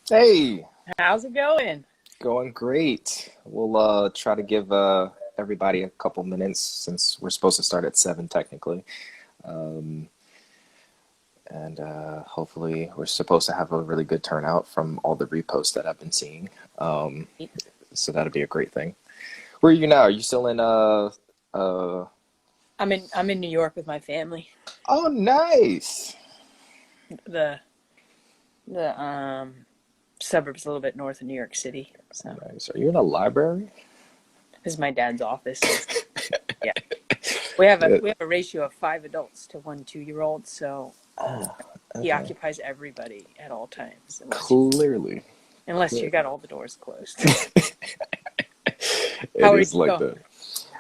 Hey, How's it going? going great. We'll try to give everybody a couple minutes since we're supposed to start at 7 technically. Um, and hopefully we're supposed to have a really good turnout from all the reposts that I've been seeing. Um, so that'd be a great thing. Where are you now? Are you still in uh I'm in New York with my family. oh nice. The the suburbs a little bit north of New York City. So Nice. Are you in a library? this is my dad's office. And yeah, we have a Yeah. we have a ratio of 5 adults to 1 2-year-old. So Oh, he okay. occupies everybody at all times, Clearly. unless you got all the doors closed. How It are you is like going?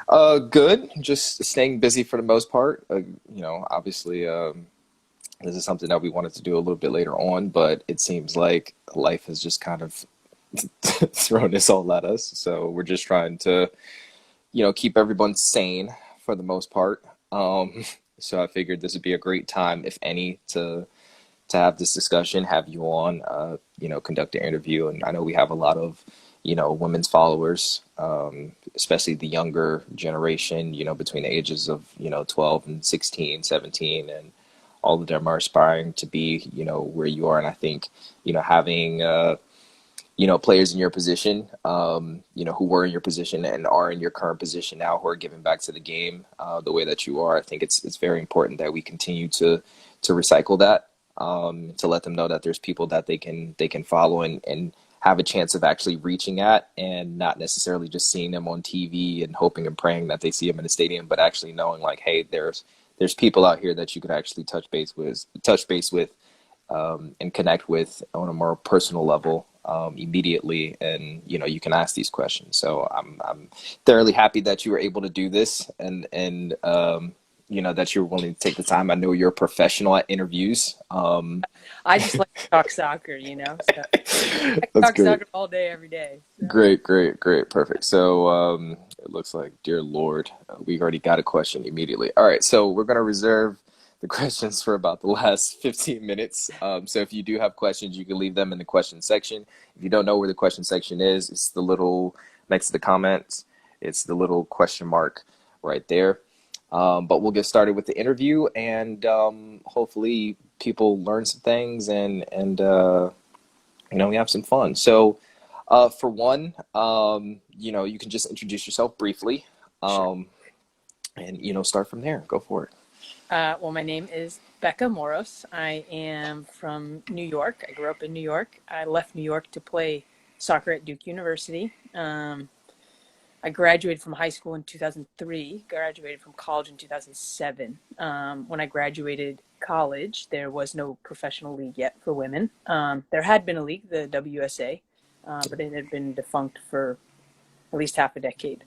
that. Good. Just staying busy for the most part. Obviously, this is something that we wanted to do a little bit later on, but it seems like life has just kind of thrown this all at us. So we're just trying to, keep everyone sane for the most part. Um, so I figured this would be a great time, if any, to have this discussion, have you on, conduct an interview. And I know we have a lot of, women's followers, especially the younger generation, between the ages of, 12 and 16, 17, and all of them are aspiring to be, where you are. And I think, having, players in your position, who were in your position and are in your current position now, who are giving back to the game the way that you are. I think it's very important that we continue to recycle that, to let them know that there's people that they can follow and have a chance of actually reaching at, and not necessarily just seeing them on TV and hoping and praying that they see them in the stadium, but actually knowing like, hey, there's people out here that you could actually touch base with, and connect with on a more personal level, immediately, and you can ask these questions. So I'm thoroughly happy that you were able to do this, and that you were willing to take the time. I know you're a professional at interviews. I just like to talk soccer. So I can That's talk great. soccer all day, every day. So Great, great, great, perfect. So it looks like, dear Lord, we already got a question immediately. All right, so we're gonna reserve the questions for about the last 15 minutes. So if you do have questions, you can leave them in the question section. If you don't know where the question section is, it's the little next to the comments. It's the little question mark right there. But we'll get started with the interview, and hopefully people learn some things, and we have some fun. So. For one, you can just introduce yourself briefly, sure. um, and start from there. Go for it. Well, my name is Becca Moros. I am from New York. I grew up in New York. I left New York to play soccer at Duke University. I graduated from high school in 2003, graduated from college in 2007. When I graduated college, there was no professional league yet for women. There had been a league, the WSA, but it had been defunct for at least half a decade.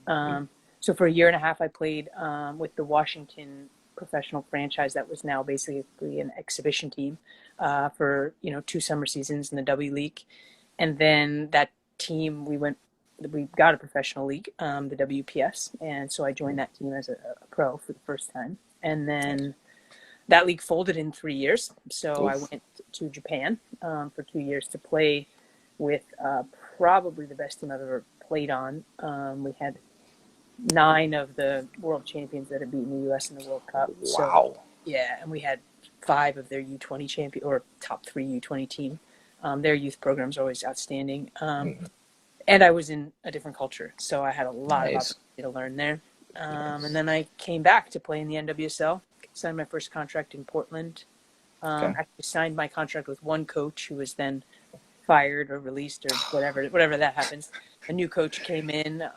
So for a year and a half, I played with the Washington professional franchise that was now basically an exhibition team for 2 summer seasons in the W League, and then that team we got a professional league, the WPS, and so I joined that team as a pro for the first time, and Nice. then that league folded in 3 years. So I Oof. went to Japan for 2 years to play with probably the best team I've ever played on. We had 9 of the world champions that had beaten the U.S. in the World Cup. So Wow. yeah, and we had 5 of their U20 champion or top 3 U20 team. Their youth programs are always outstanding. Mhm. And I was in a different culture, so I had a lot of Nice. opportunity to learn there. And Nice. then I came back to play in the NWSL, signed my first contract in Portland. Okay. Actually signed my contract with one coach who was then fired or released or whatever that happens. A new coach came in,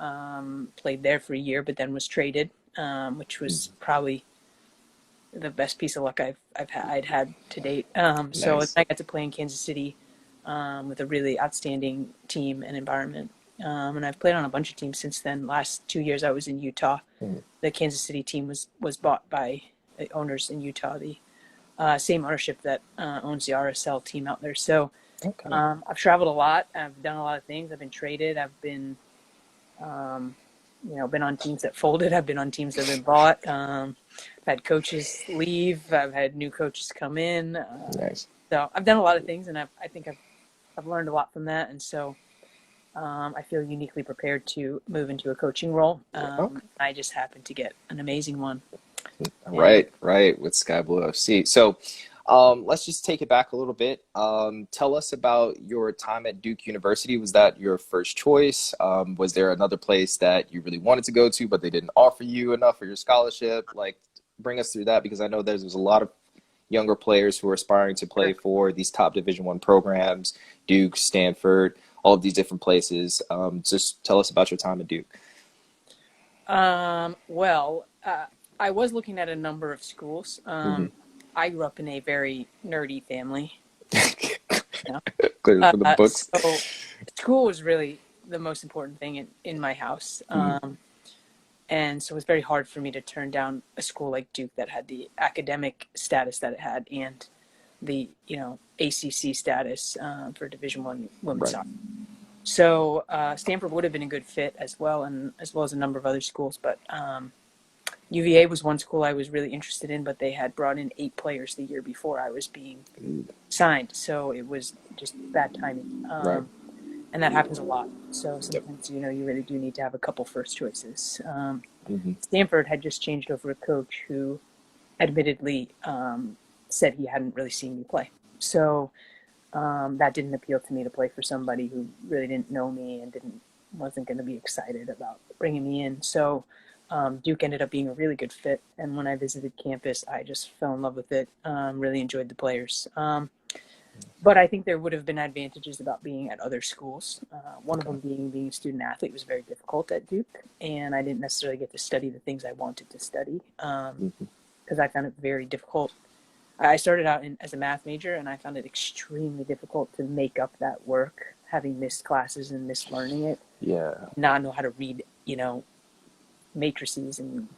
played there for a year, but then was traded, which was probably the best piece of luck I'd had to date. So Nice. I got to play in Kansas City with a really outstanding team and environment. And I've played on a bunch of teams since then. Last 2 years I was in Utah. Mm. The Kansas City team was bought by the owners in Utah, the same ownership that owns the RSL team out there. So Okay. I've traveled a lot. I've done a lot of things. I've been traded. I've been, um, been on teams that folded. I've been on teams that have been bought. I've had coaches leave. I've had new coaches come in. Nice. So I've done a lot of things, and I think I've I've learned a lot from that, and so I feel uniquely prepared to move into a coaching role. Okay. I just happened to get an amazing one. And Right, right, with Sky Blue FC. So, let's just take it back a little bit. Tell us about your time at Duke University. Was that your first choice? Was there another place that you really wanted to go to, but they didn't offer you enough for your scholarship? Like, bring us through that because I know there's a lot of younger players who are aspiring to play sure. for these top Division I programs, Duke, Stanford, all of these different places. Just tell us about your time at Duke. Well, I was looking at a number of schools. Hmm. I grew up in a very nerdy family. You know? Clear for the books. So school was really the most important thing in my house. Mhm. And so it was very hard for me to turn down a school like Duke that had the academic status that it had and the, ACC status for Division I women's Right. soccer. So Stanford would have been a good fit as well, and as well as a number of other schools. But UVA was one school I was really interested in, but they had brought in 8 players the year before I was being signed, so it was just bad timing. Right. And that happens a lot. So Yep. sometimes, you really do need to have a couple first choices. Hmm. Stanford had just changed over a coach who admittedly said he hadn't really seen me play. So that didn't appeal to me to play for somebody who really didn't know me and wasn't going to be excited about bringing me in. So Duke ended up being a really good fit. And when I visited campus, I just fell in love with it. Really enjoyed the players. But I think there would have been advantages about being at other schools. One of Okay. them being a student athlete was very difficult at Duke, and I didn't necessarily get to study the things I wanted to study Hmm. because I found it very difficult. I started out as a math major, and I found it extremely difficult to make up that work, having missed classes and missed learning it, Yeah. not know how to read, matrices and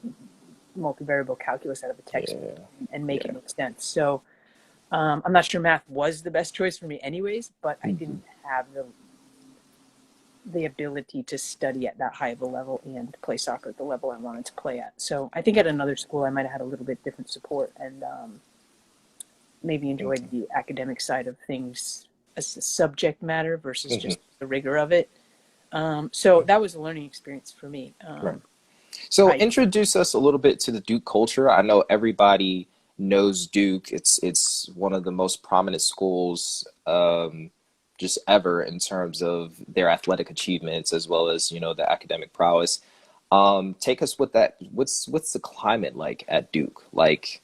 multivariable calculus out of a textbook Yeah. and make Yeah. it make sense. So I'm not sure math was the best choice for me, anyways, but I Hmm. didn't have the ability to study at that high of a level and play soccer at the level I wanted to play at. So I think at another school I might have had a little bit different support and maybe enjoyed Okay. the academic side of things as a subject matter versus Hmm. just the rigor of it. So that was a learning experience for me. Right. So I introduce us a little bit to the Duke culture. I know everybody knows Duke. It's one of the most prominent schools just ever in terms of their athletic achievements as well as, the academic prowess. Take us with that. What's the climate like at Duke? Like,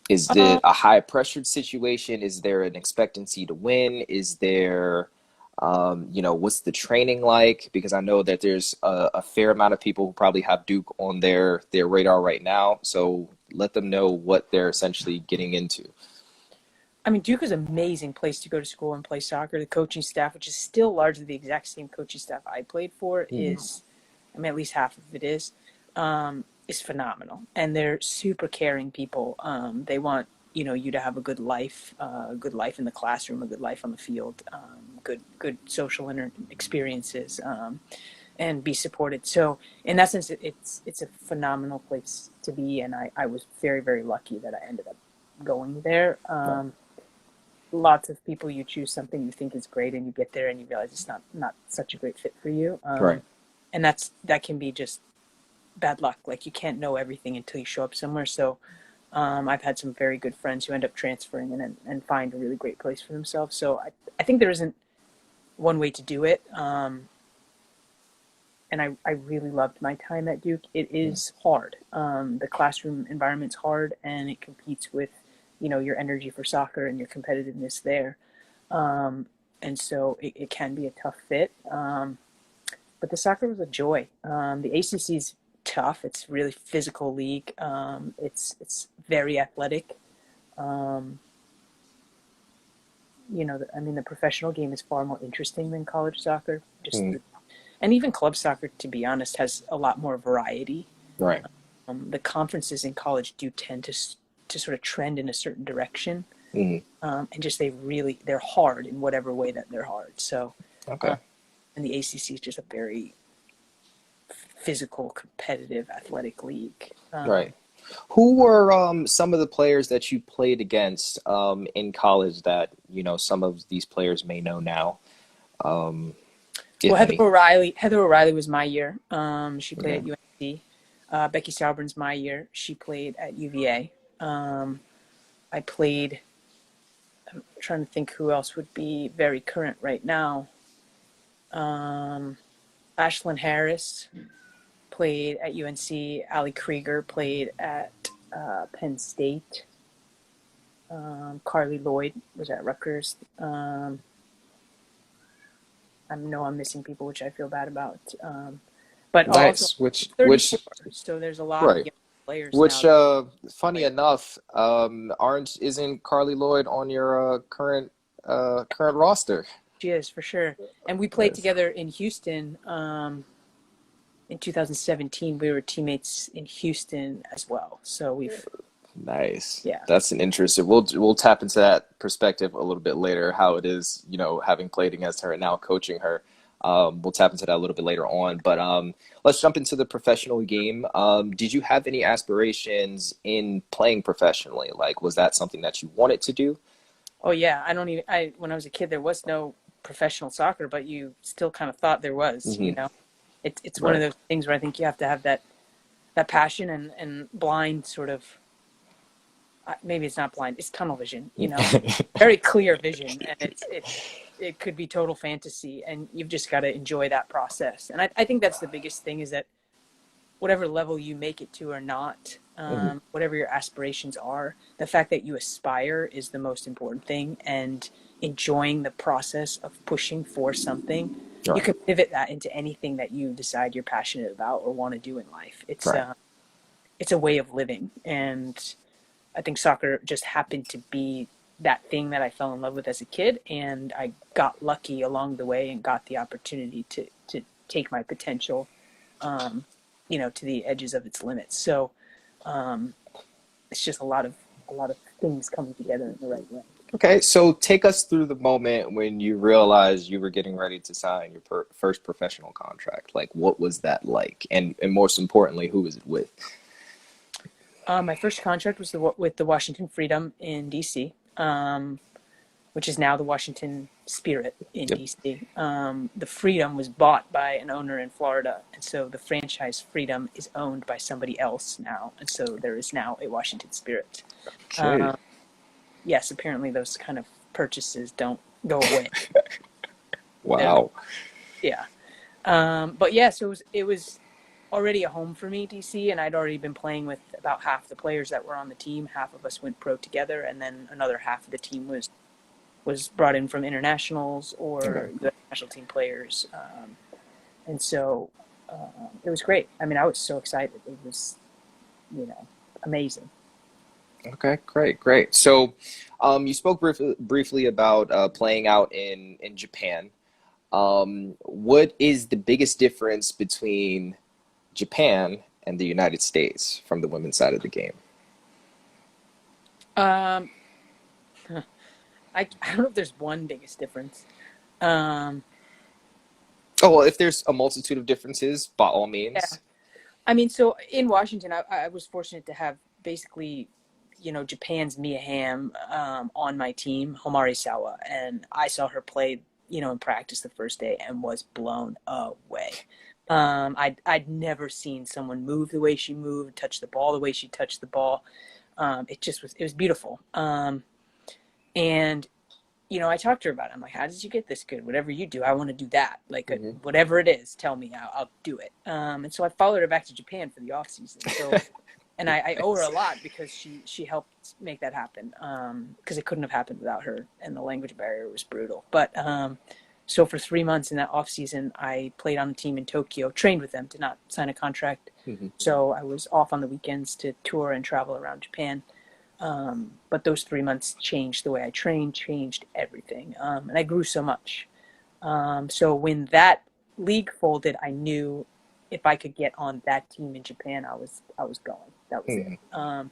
is uh, it a high pressured situation? Is there an expectancy to win? Is there, what's the training like? Because I know that there's a fair amount of people who probably have Duke on their radar right now. So let them know what they're essentially getting into. I mean, Duke is an amazing place to go to school and play soccer. The coaching staff, which is still largely the exact same coaching staff I played for, Hmm. at least half of it is phenomenal. And they're super caring people. They want, you to have a good life in the classroom, a good life on the field, good social experiences, and be supported. So in that sense, it's a phenomenal place to be. And I was very, very lucky that I ended up going there. Right. Lots of people, you choose something you think is great and you get there and you realize it's not such a great fit for you, Right. and that can be just bad luck. Like, you can't know everything until you show up somewhere. So I've had some very good friends who end up transferring and find a really great place for themselves. So I think there isn't one way to do it, and I really loved my time at Duke. It is hard. The classroom environment's hard, and it competes with, your energy for soccer and your competitiveness there. Um, and so it can be a tough fit. But the soccer was a joy. The ACC is tough. It's really physical league. It's very athletic. Um, the professional game is far more interesting than college soccer. Hmm. And even club soccer, to be honest, has a lot more variety. Right. The conferences in college do tend to sort of trend in a certain direction, Hmm. and just they're hard in whatever way that they're hard. So, Okay. and the ACC is just a very physical, competitive, athletic league. Right. Who were some of the players that you played against in college that some of these players may know now, Well, if any? Heather O'Reilly was my year. She played Okay. at UNC. Becky Sauerbrun's my year. She played at UVA. I played. I'm trying to think who else would be very current right now. Um, Ashlyn Harris played at UNC. Ali Krieger played at Penn State. Carly Lloyd was at Rutgers. I know I'm missing people, which I feel bad about. But also, Nice. Which 34, which so there's a lot of right. young players Which now. funny Like enough, aren't isn't Carly Lloyd on your current roster? she is for sure. And we played Nice. together in Houston in 2017. We were teammates in Houston as well. So we've Nice. yeah. That's an interesting. We'll tap into that perspective a little bit later. How it is, having played against her and now coaching her. We'll tap into that a little bit later on. But let's jump into the professional game. Did you have any aspirations in playing professionally? Like, was that something that you wanted to do? Oh yeah. I don't even. I when I was a kid, there was no professional soccer, but you still kind of thought there was. Hmm. It's one of Right. those things where I think you have to have that passion and blind sort of maybe it's not blind, it's tunnel vision, very clear vision, and it could be total fantasy, and you've just got to enjoy that process. And I think that's the biggest thing, is that whatever level you make it to or not, Hmm. whatever your aspirations are, the fact that you aspire is the most important thing, and enjoying the process of pushing for something. You Right. can pivot that into anything that you decide you're passionate about or want to do in life. Right. It's a way of living, and I think soccer just happened to be that thing that I fell in love with as a kid, and I got lucky along the way and got the opportunity to take my potential, um, to the edges of its limits. So um, it's just a lot of things coming together in the right way. Okay, so take us through the moment when you realized you were getting ready to sign your first professional contract. Like, what was that like? And most importantly, who was it with? My first contract was with the Washington Freedom in DC, which is now the Washington Spirit in Yep. DC. The Freedom was bought by an owner in Florida, and so the franchise Freedom is owned by somebody else now, and so there is now a Washington Spirit. Okay. Um, yes, apparently those kind of purchases don't go away. They're Wow. yeah, but yeah, so it was already a home for me, DC, and I'd already been playing with about half the players that were on the team. Half of us went pro together, and then another half of the team was brought in from internationals Okay. or U.S. national team players, and so it was great. I mean, I was so excited. It was, amazing. Okay. Great. Great. So, you spoke briefly about playing out in Japan. What is the biggest difference between Japan and the United States from the women's side of the game? Um, I don't know if there's one biggest difference. Um, Oh, well, if there's a multitude of differences, by all yeah, means. I mean, so in Washington, I was fortunate to have basically, Japan's Mia Hamm on my team, Homari Sawa, and I saw her play, in practice the first day and was blown away. I'd never seen someone move the way she moved, touch the ball the way she touched the ball. It was beautiful. And I talked to her about it. I'm like, how did you get this good? Whatever you do, I want to do that. Like, Hmm. whatever it is, tell me, I'll do it. And so I followed her back to Japan for the off season. So, and I owe her a lot because she helped make that happen. Because it couldn't have happened without her, and the language barrier was brutal. But so for 3 months in that off season, I played on a team in Tokyo, trained with them, did not sign a contract. Hmm. So I was off on the weekends to tour and travel around Japan. But those 3 months changed the way I trained, changed everything. And I grew so much. So when that league folded, I knew if I could get on that team in Japan, I was going. That was it. Hmm.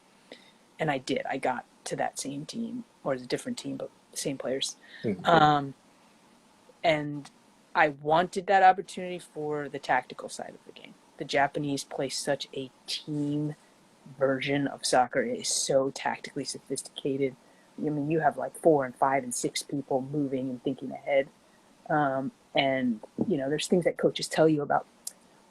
And I did. I got to that same team, or it's a different team, but the same players. Hmm. Um, and I wanted that opportunity for the tactical side of the game. The Japanese play such a team version of soccer is so tactically sophisticated. I mean, you have like 4 and 5 and 6 people moving and thinking ahead. And there's things that coaches tell you about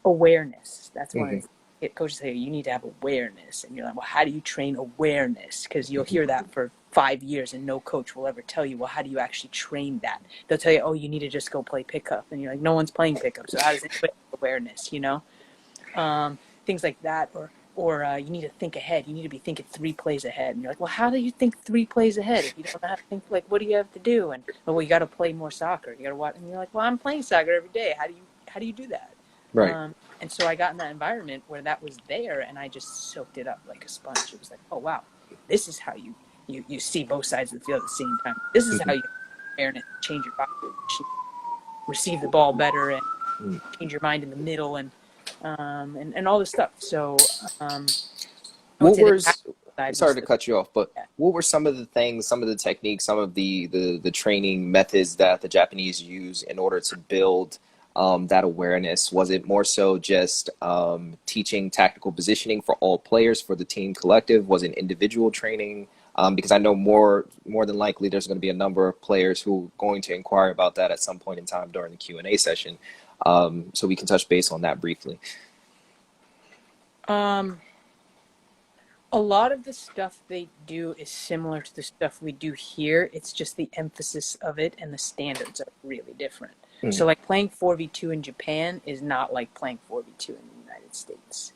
awareness. That's one of Hmm. the coaches say you need to have awareness, and you're like, well, how do you train awareness? Because you'll Hmm. hear that for 5 years, and no coach will ever tell you, well, how do you actually train that? They'll tell you, oh, you need to just go play pickup, and you're like, no one's playing pickup, so how does anybody have awareness? Things like that, or you need to think ahead. You need to be thinking 3 plays ahead, and you're like, well, how do you think 3 plays ahead if you don't know how to think? Like, what do you have to do? And well, you got to play more soccer. You got to watch, and you're like, well, I'm playing soccer every day. How do you do that? Right. And so I got in that environment where that was there, and I just soaked it up like a sponge. It was like, oh wow, this is how you see both sides of the field at the same time. This is how Hmm. you awareness, change your body, receive the ball better, and Hmm. change your mind in the middle, and all this stuff. So I would What say the was, tactical side sorry was to the cut you off, but yeah. what were some of the things, some of the techniques, some of the training methods that the Japanese use in order to build that awareness? Was it more so just teaching tactical positioning for all players for the team collective? Was it individual training? Because I know more than likely there's going to be a number of players who are going to inquire about that at some point in time during the Q&A session. So we can touch base on that briefly. Um, a lot of the stuff they do is similar to the stuff we do here. It's just the emphasis of it and the standards are really different. Mm, So, like playing 4v2 in Japan is not like playing 4v2 in the United States.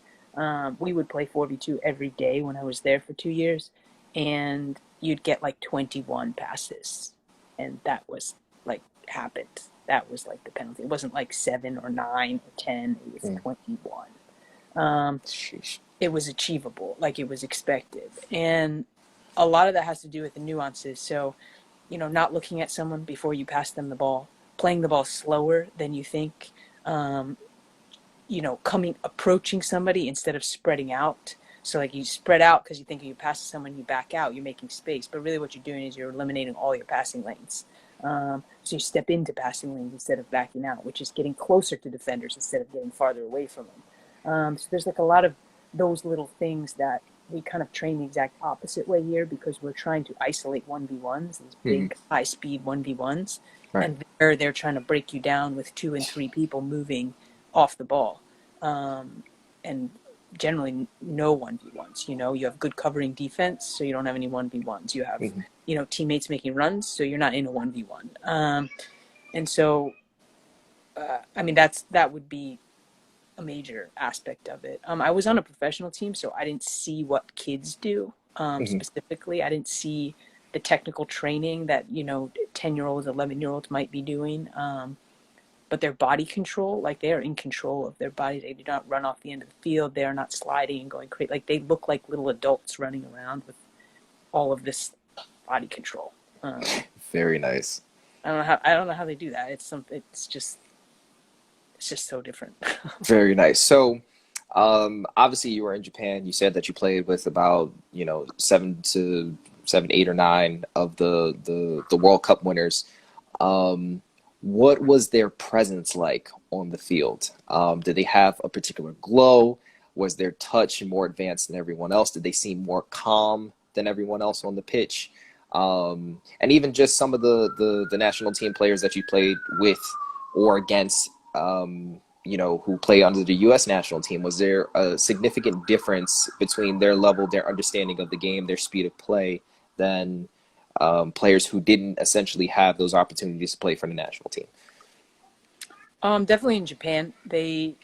We would play 4v2 every day when I was there for 2 years, and you'd get like 21 passes. And that was like happened. That was like the penalty. It wasn't like 7 or 9 or 10, it was mm, 21. Um, sheesh. it was achievable, like it was expected. And a lot of that has to do with the nuances. So, not looking at someone before you pass them the ball, playing the ball slower than you think, um, approaching somebody instead of spreading out. So, like you spread out because you think if you pass someone, you back out, you're making space. But really, what you're doing is you're eliminating all your passing lanes. So you step into passing lanes instead of backing out, which is getting closer to defenders instead of getting farther away from them. So there's like a lot of those little things that we kind of train the exact opposite way here because we're trying to isolate 1v1s, these Hmm. big high speed 1v1s. Right. And they're trying to break you down with 2 and 3 people moving off the ball. Um, and generally no 1v1s. You have good covering defense, so you don't have any 1v1s. You have, Hmm. teammates making runs, so you're not in a 1v1. And so, I mean, that would be a major aspect of it. I was on a professional team, so I didn't see what kids do Hmm. specifically. I didn't see the technical training that 10-year-olds, 11-year-olds might be doing. But their body control, like they are in control of their body. They do not run off the end of the field. They are not sliding and going crazy. Like they look like little adults running around with all of this body control. Um, Very nice. I don't know how they do that. It's just so different. Very nice. So, obviously, you were in Japan. You said that you played with about, seven to seven, 8 or 9 of the World Cup winners. Um, what was their presence like on the field? Did they have a particular glow? Was their touch more advanced than everyone else? Did they seem more calm than everyone else on the pitch? And even just some of the national team players that you played with or against, who play under the U.S. national team, was there a significant difference between their level, their understanding of the game, their speed of play, than players who didn't essentially have those opportunities to play for the national team? Definitely in Japan, the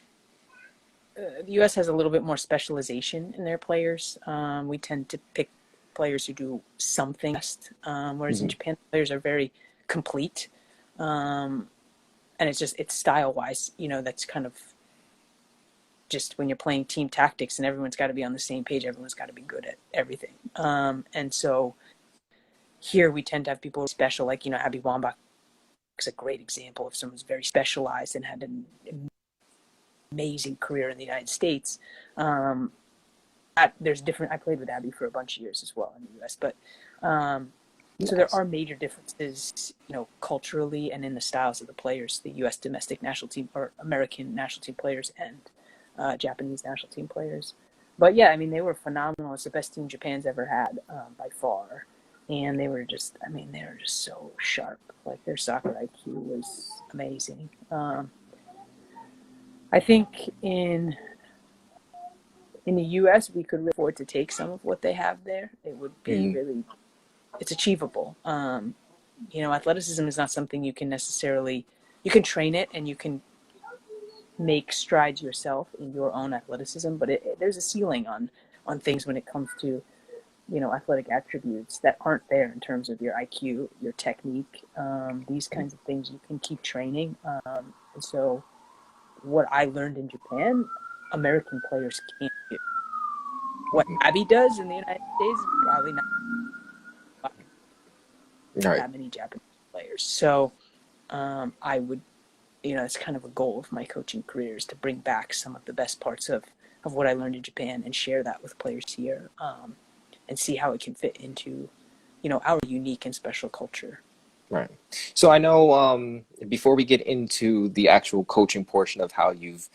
U.S. has a little bit more specialization in their players. We tend to pick players who do something best, whereas in Hmm. Japan, players are very complete. Um, and it's style wise, that's kind of just when you're playing team tactics and everyone's got to be on the same page, everyone's got to be good at everything. And so here we tend to have people special, like, Abby Wambach is a great example of someone who's very specialized and had an amazing career in the United States. Um, there's different. I played with Abby for a bunch of years as well in the U.S., but so there Nice. are major differences, culturally and in the styles of the players, the U.S. domestic national team or American national team players and Japanese national team players. But yeah, I mean, they were phenomenal. It's the best team Japan's ever had, by far. And they were just, I mean, they were just so sharp. Like their soccer IQ was amazing. I think in the U.S. we could really afford to take some of what they have there. It would be Hmm. really, it's achievable. Athleticism is not something you can necessarily, you can train it and you can make strides yourself in your own athleticism, but there's a ceiling on things when it comes to athletic attributes that aren't there in terms of your IQ, your technique, these kinds of things you can keep training. And so, what I learned in Japan, American players can't do. What Abby does in the United States is probably not Right. that many Japanese players. So, I would, it's kind of a goal of my coaching career is to bring back some of the best parts of what I learned in Japan and share that with players here, and see how it can fit into, our unique and special culture. Right. So I know before we get into the actual coaching portion of how you've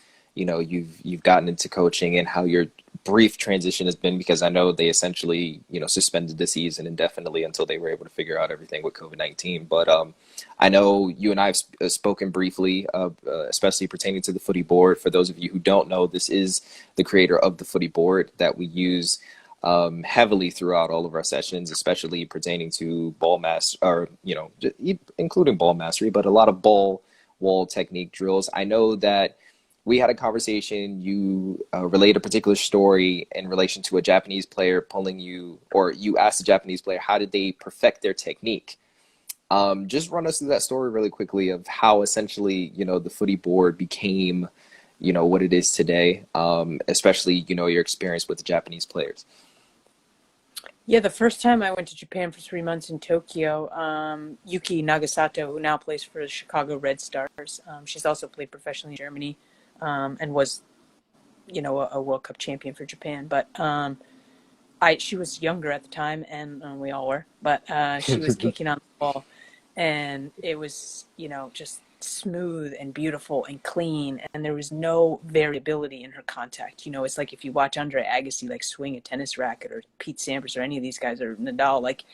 gotten into coaching and how your brief transition has been, because I know they essentially, suspended the season indefinitely until they were able to figure out everything with COVID-19. But I know you and I have spoken briefly, especially pertaining to the footy board. For those of you who don't know, this is the creator of the footy board that we use heavily throughout all of our sessions, especially pertaining to ball mass or, including ball mastery, but a lot of ball wall technique drills. I know that we had a conversation. You relayed a particular story in relation to a Japanese player pulling you, or you asked a Japanese player, how did they perfect their technique? Just run us through that story really quickly of how essentially, the footy board became, what it is today, especially, your experience with the Japanese players. Yeah, the first time I went to Japan for 3 months in Tokyo, Yuki Nagasato, who now plays for the Chicago Red Stars, she's also played professionally in Germany, and was, a World Cup champion for Japan. But she was younger at the time, and we all were, but she was kicking on the ball, and it was, just smooth and beautiful and clean, and there was no variability in her contact. It's like if you watch Andre Agassi like swing a tennis racket, or Pete Sampras, or any of these guys, or Nadal, like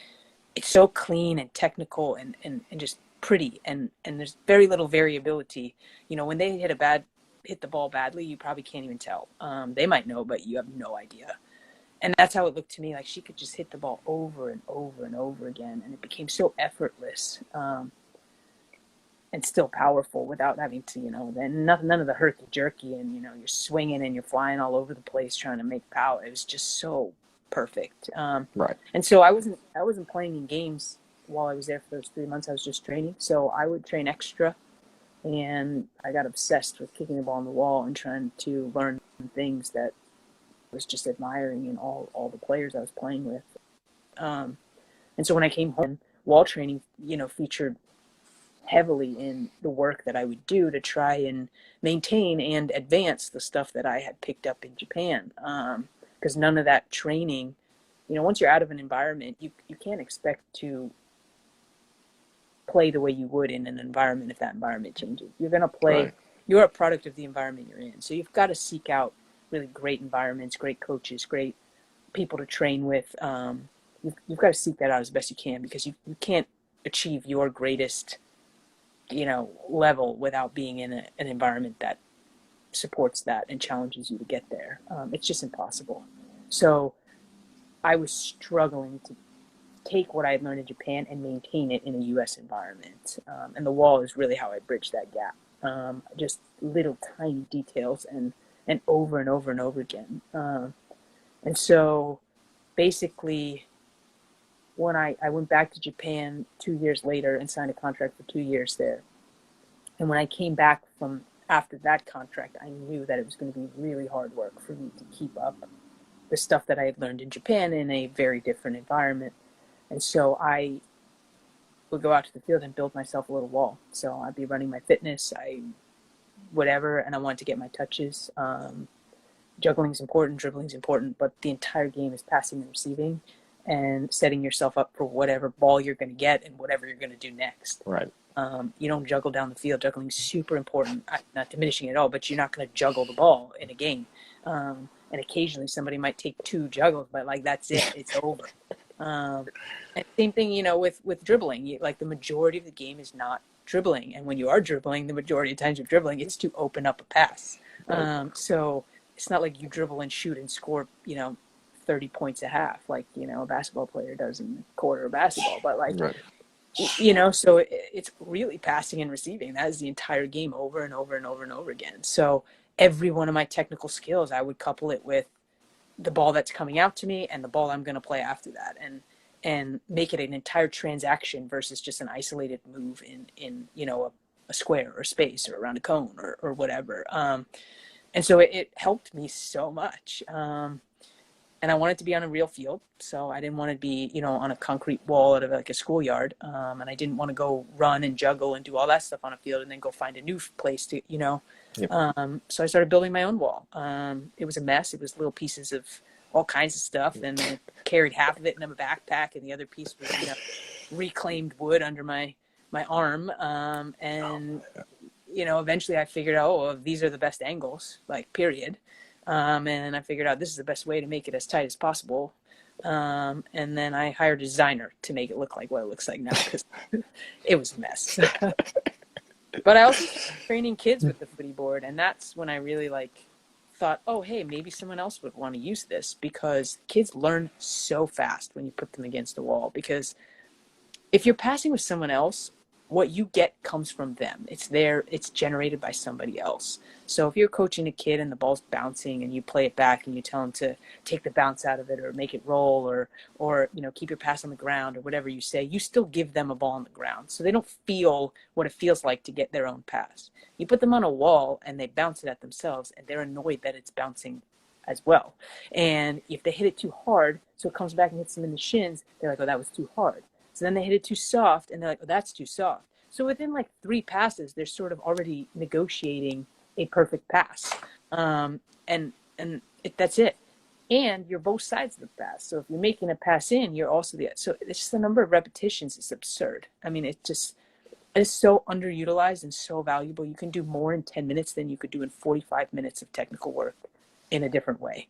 it's so clean and technical and just pretty, and there's very little variability. When they hit the ball badly, you probably can't even tell. They might know, but you have no idea. And that's how it looked to me. Like she could just hit the ball over and over and over again, and it became so effortless, and still powerful without having to, then none of the herky jerky, and you're swinging and you're flying all over the place trying to make power. It was just so perfect. Right. And so I wasn't playing in games while I was there for those 3 months. I was just training. So I would train extra, and I got obsessed with kicking the ball on the wall and trying to learn things that I was just admiring in all the players I was playing with. Um, and so when I came home, wall training, featured heavily in the work that I would do to try and maintain and advance the stuff that I had picked up in Japan. Because none of that training, once you're out of an environment, you can't expect to play the way you would in an environment if that environment changes. You're going to play, Right. you're a product of the environment you're in. So you've got to seek out really great environments, great coaches, great people to train with. You've got to seek that out as best you can, because you can't achieve your greatest, level without being in an environment that supports that and challenges you to get there. It's just impossible. So I was struggling to take what I had learned in Japan and maintain it in a U.S. environment. And the wall is really how I bridged that gap. Just little tiny details and over and over and over again. And so basically, when I went back to Japan 2 years later and signed a contract for 2 years there. And when I came back from after that contract, I knew that it was going to be really hard work for me to keep up the stuff that I had learned in Japan in a very different environment. And so I would go out to the field and build myself a little wall. So I'd be running my fitness, whatever, and I wanted to get my touches. Juggling is important, dribbling is important, but the entire game is passing and receiving and setting yourself up for whatever ball you're going to get and whatever you're going to do next. Right. You don't juggle down the field. Juggling is super important. I'm not diminishing it at all, but you're not going to juggle the ball in a game. And and occasionally somebody might take two juggles, but like that's it, it's over. And same thing, with dribbling. Like the majority of the game is not dribbling, and when you are dribbling, the majority of times you're dribbling, it's to open up a pass. Right. So it's not like you dribble and shoot and score, 30 points a half, like a basketball player does in a quarter of basketball. But like, Right. so it's really passing and receiving. That is the entire game over and over and over and over again. So every one of my technical skills, I would couple it with the ball that's coming out to me and the ball I'm going to play after that, and make it an entire transaction versus just an isolated move in a square or space or around a cone or whatever. And so it helped me so much. And I wanted to be on a real field, so I didn't want to be, on a concrete wall at like a schoolyard. And I didn't want to go run and juggle and do all that stuff on a field and then go find a new place to, Yep. So I started building my own wall. It was a mess. It was little pieces of all kinds of stuff, and I carried half of it in a backpack, and the other piece was, reclaimed wood under my arm. And eventually I figured out, oh, these are the best angles, like period. And I figured out this is the best way to make it as tight as possible. And then I hired a designer to make it look like what it looks like now, because it was a mess. But I also started training kids with the footy board, and that's when I really thought, oh, hey, maybe someone else would want to use this, because kids learn so fast when you put them against a wall. Because if you're passing with someone else, what you get comes from them. It's generated by somebody else. So if you're coaching a kid and the ball's bouncing and you play it back and you tell them to take the bounce out of it or make it roll or keep your pass on the ground or whatever you say, you still give them a ball on the ground. So they don't feel what it feels like to get their own pass. You put them on a wall and they bounce it at themselves, and they're annoyed that it's bouncing as well. And if they hit it too hard, so it comes back and hits them in the shins, they're like, oh, that was too hard. So then they hit it too soft, and they're like, oh, that's too soft. So within 3 passes, they're sort of already negotiating a perfect pass. That's it. And you're both sides of the pass. So if you're making a pass in, you're also so it's just the number of repetitions is absurd. I mean, it's so underutilized and so valuable. You can do more in 10 minutes than you could do in 45 minutes of technical work in a different way.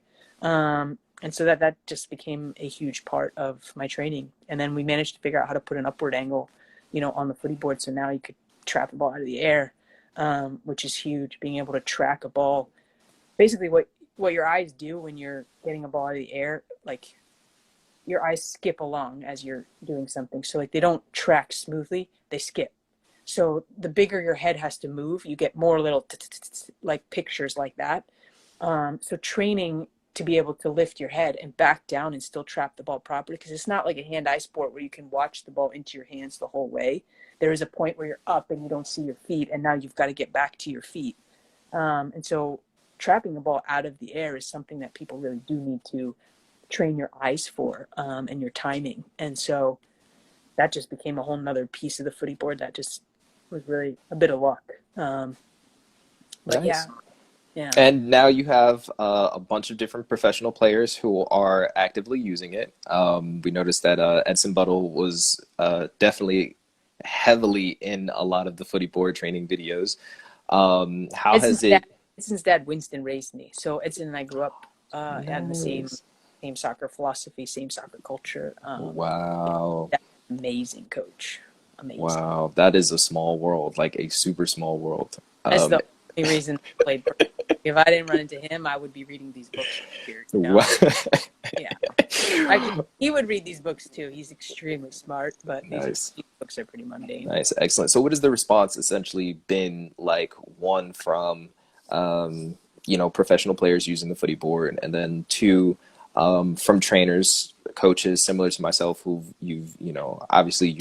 And so that just became a huge part of my training. And then we managed to figure out how to put an upward angle, on the footy board. So now you could trap a ball out of the air, which is huge. Being able to track a ball, basically what your eyes do when you're getting a ball out of the air, like your eyes skip along as you're doing something. So they don't track smoothly, they skip. So the bigger your head has to move, you get more little like pictures like that. So training to be able to lift your head and back down and still trap the ball properly, because it's not like a hand-eye sport where you can watch the ball into your hands the whole way. There is a point where you're up and you don't see your feet, and now you've got to get back to your feet. And so trapping the ball out of the air is something that people really do need to train your eyes for, and your timing. And so that just became a whole nother piece of the footy board that just was really a bit of luck. But Nice. yeah, yeah. And now you have a bunch of different professional players who are actively using it. We noticed that Edson Buttle was definitely heavily in a lot of the footy board training videos. How has Edson's dad, it? Edson's dad, Winston, raised me. So Edson and I grew up had the Nice. same soccer philosophy, same soccer culture. Wow. That's an amazing coach, amazing. Wow. That is a small world, like a super small world. That's Um, the only reason I played. If I didn't run into him, I would be reading these books here. wow. Yeah. He would read these books too. He's extremely smart, but Nice. these books are pretty mundane. Nice. Excellent. So what has the response essentially been like, one from professional players using the footy board, and then two, from trainers, coaches similar to myself who obviously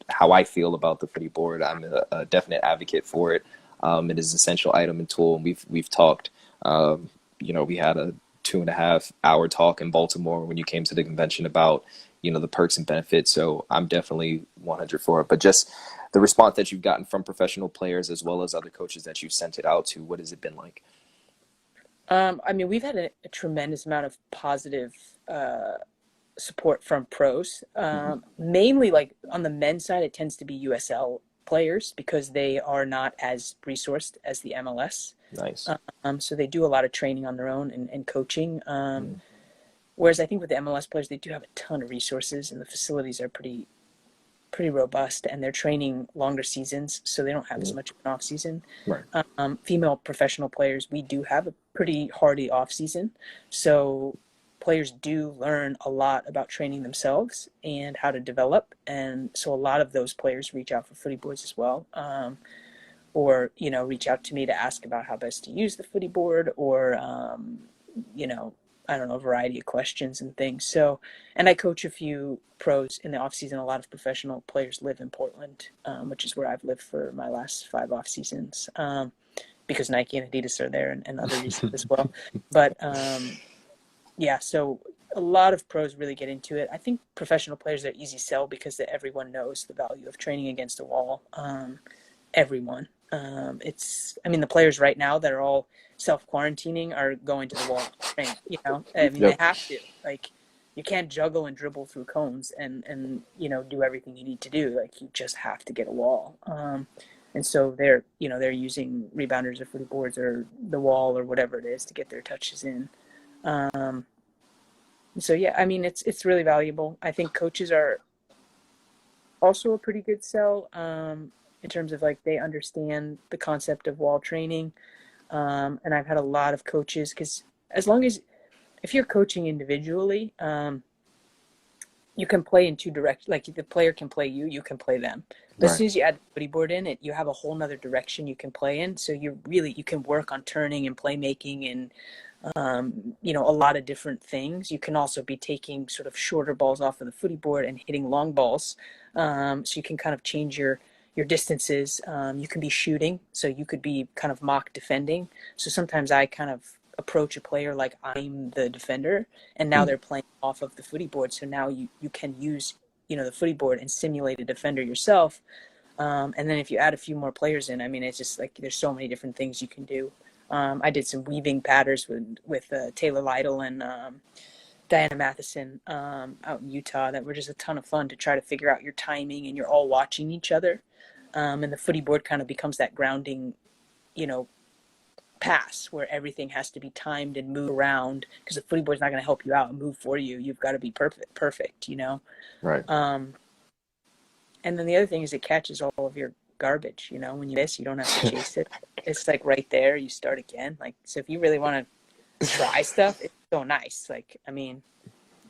how I feel about the footy board. I'm a definite advocate for it. It is an essential item and tool, and we've talked. We had a 2.5 hour talk in Baltimore when you came to the convention about the perks and benefits. So I'm definitely 100 for it. But just the response that you've gotten from professional players as well as other coaches that you've sent it out to, what has it been like? I mean, we've had a tremendous amount of positive support from pros. Hmm. Mainly, like on the men's side, it tends to be USL players because they are not as resourced as the MLS. Nice. So they do a lot of training on their own and coaching. Mm. Whereas I think with the MLS players, they do have a ton of resources and the facilities are pretty robust, and they're training longer seasons, so they don't have as Mm. much of an off season. Right. Female professional players, we do have a pretty hardy off season, so players do learn a lot about training themselves and how to develop, and so a lot of those players reach out for footy boards as well, or reach out to me to ask about how best to use the footy board, or you know I don't know, a variety of questions and things. So, and I coach a few pros in the off season. A lot of professional players live in Portland, which is where I've lived for my last 5 off seasons, because Nike and Adidas are there, and other reasons as well. But yeah, so a lot of pros really get into it. I think professional players are easy sell because everyone knows the value of training against a wall. Everyone. I mean, the players right now that are all self-quarantining are going to the wall to train, I mean, they Yep. have to. Like, you can't juggle and dribble through cones and do everything you need to do. Like, you just have to get a wall. And so they're using rebounders or footy boards or the wall or whatever it is to get their touches in. Um, so yeah, I mean, it's really valuable. I think coaches are also a pretty good sell, in terms of like they understand the concept of wall training. And I've had a lot of coaches, because as long as if you're coaching individually, you can play in two directions. Like the player can play you, you can play them. But as Right. soon as you add the footy board in it, you have a whole nother direction you can play in. So you can work on turning and playmaking and a lot of different things. You can also be taking sort of shorter balls off of the footy board and hitting long balls. So you can kind of change your distances. You can be shooting, so you could be kind of mock defending. So sometimes I kind of approach a player like I'm the defender, and now Mm. they're playing off of the footy board. So now you can use the footy board and simulate a defender yourself. And then if you add a few more players in, I mean, it's just like there's so many different things you can do. I did some weaving patterns with Taylor Lytle and Diana Matheson out in Utah that were just a ton of fun to try to figure out your timing, and you're all watching each other. And the footy board kind of becomes that grounding, you know, pass where everything has to be timed and move around, because the footy board's not going to help you out and move for you. You've got to be perfect. Right. Um, and then the other thing is it catches all of your garbage. When you miss, you don't have to chase it. It's like right there, you start again. Like, so if you really want to try stuff, it's so nice. Like, I mean,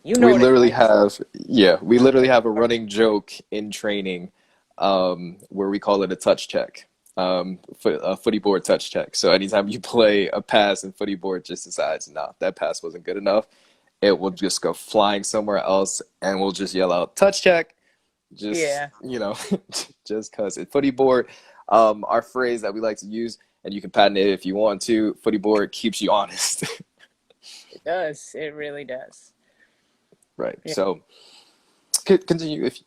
We what it's literally like to have, yeah, we not literally get have a garbage. running joke in training, where we call it a touch check, a footy board touch check. So anytime you play a pass and footy board just decides, nah, that pass wasn't good enough, it will just go flying somewhere else, and we'll just yell out touch check, just Yeah, just because it footy board. Our phrase that we like to use, and you can patent it if you want to. Footy board keeps you honest. it does. It really does. Right. Yeah. So continue if.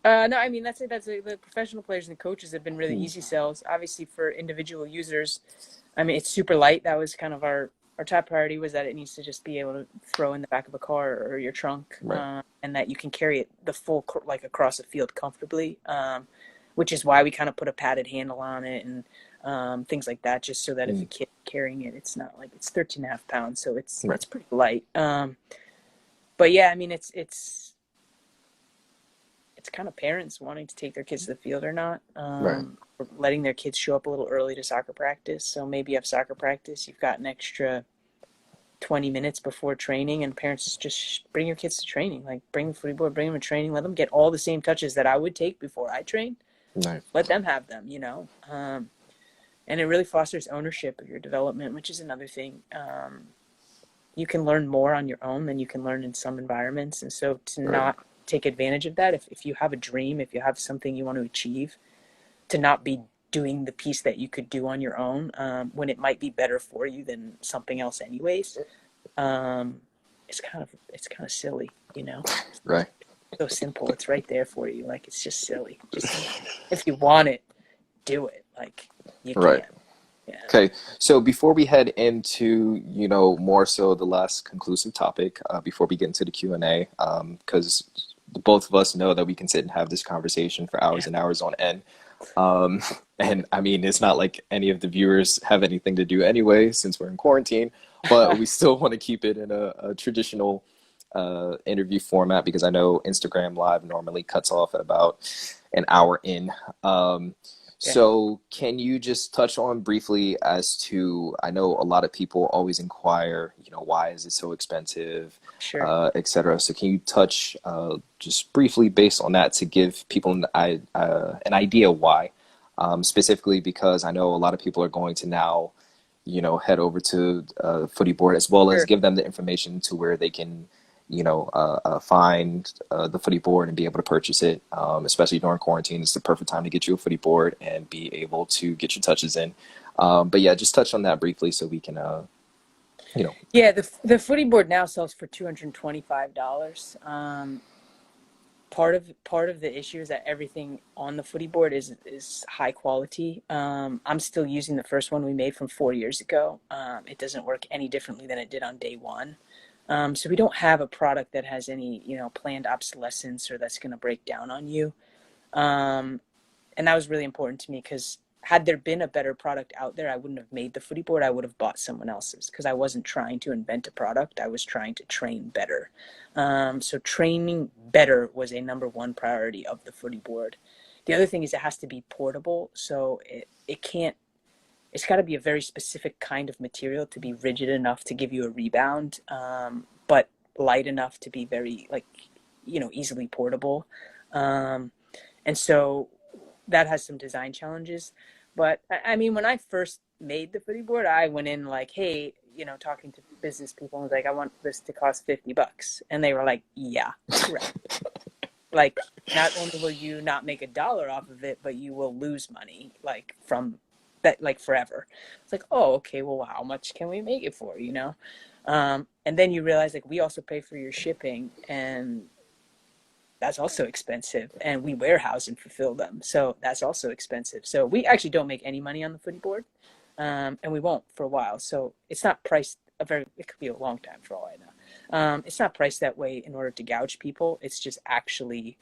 No, I mean that's it. The professional players and the coaches have been really Hmm. easy sells. Obviously, for individual users, I mean it's super light. That was kind of our top priority, was that it needs to just be able to throw in the back of a car or your trunk, Right. and that you can carry it the full like across a field comfortably. Which is why we kind of put a padded handle on it and things like that, just so that if Hmm. a kid carrying it, it's not like it's 13 and a half pounds, so Right. it's pretty light. But yeah, I mean it's kind of parents wanting to take their kids to the field or not, Right. or letting their kids show up a little early to soccer practice. So maybe you have soccer practice, you've got an extra 20 minutes before training, and parents just bring your kids to training. Like, bring the footy board, bring them to training, let them get all the same touches that I would take before I train. Right. Let them have them. And it really fosters ownership of your development, which is another thing. You can learn more on your own than you can learn in some environments. And so to Right. not take advantage of that, if you have a dream, if you have something you want to achieve, to not be doing the piece that you could do on your own, when it might be better for you than something else anyways, um, it's kind of silly. Right. So simple. It's right there for you. Like, it's just silly. Just if you want it, do it. Like, you Right. can. Yeah. Okay. So before we head into, more so the last conclusive topic, before we get into the Q&A, because both of us know that we can sit and have this conversation for hours Yeah, and hours on end. Um, and I mean, it's not like any of the viewers have anything to do anyway, since we're in quarantine, but we still want to keep it in a traditional interview format because I know Instagram Live normally cuts off at about an hour in. Um, okay, so can you just touch on briefly as to, I know a lot of people always inquire, why is it so expensive, sure. et cetera. So can you touch just briefly based on that to give people an idea why? Specifically because I know a lot of people are going to now, head over to Footy Board as well as Sure. give them the information to where they can, find the Footy Board and be able to purchase it. Especially during quarantine, it's the perfect time to get you a Footy Board and be able to get your touches in. But yeah, just touch on that briefly so we can, you know, Yeah, the footy board now sells for $225. Part of the issue is that everything on the footy board is high quality. I'm still using the first one we made from 4 years ago. It doesn't work any differently than it did on day one. So we don't have a product that has any, planned obsolescence or that's going to break down on you. Um, and that was really important to me because had there been a better product out there, I wouldn't have made the footy board. I would have bought someone else's because I wasn't trying to invent a product. I was trying to train better. So training better was a number one priority of the footy board. The other thing is it has to be portable. So it can't, it's got to be a very specific kind of material to be rigid enough to give you a rebound, but light enough to be very, like, easily portable. Um, and so that has some design challenges. But I mean, when I first made the footy board, I went in like, hey, talking to business people, I was like, I want this to cost $50. And they were like, yeah, right. Like, not only will you not make $1 off of it, but you will lose money, like, from that, like, forever. It's like, oh, okay, well, how much can we make it for, And then you realize, like, we also pay for your shipping, and that's also expensive, and we warehouse and fulfill them, so that's also expensive. So we actually don't make any money on the footy board, and we won't for a while. So it's not priced it could be a long time for all I know. It's not priced that way in order to gouge people. It's just actually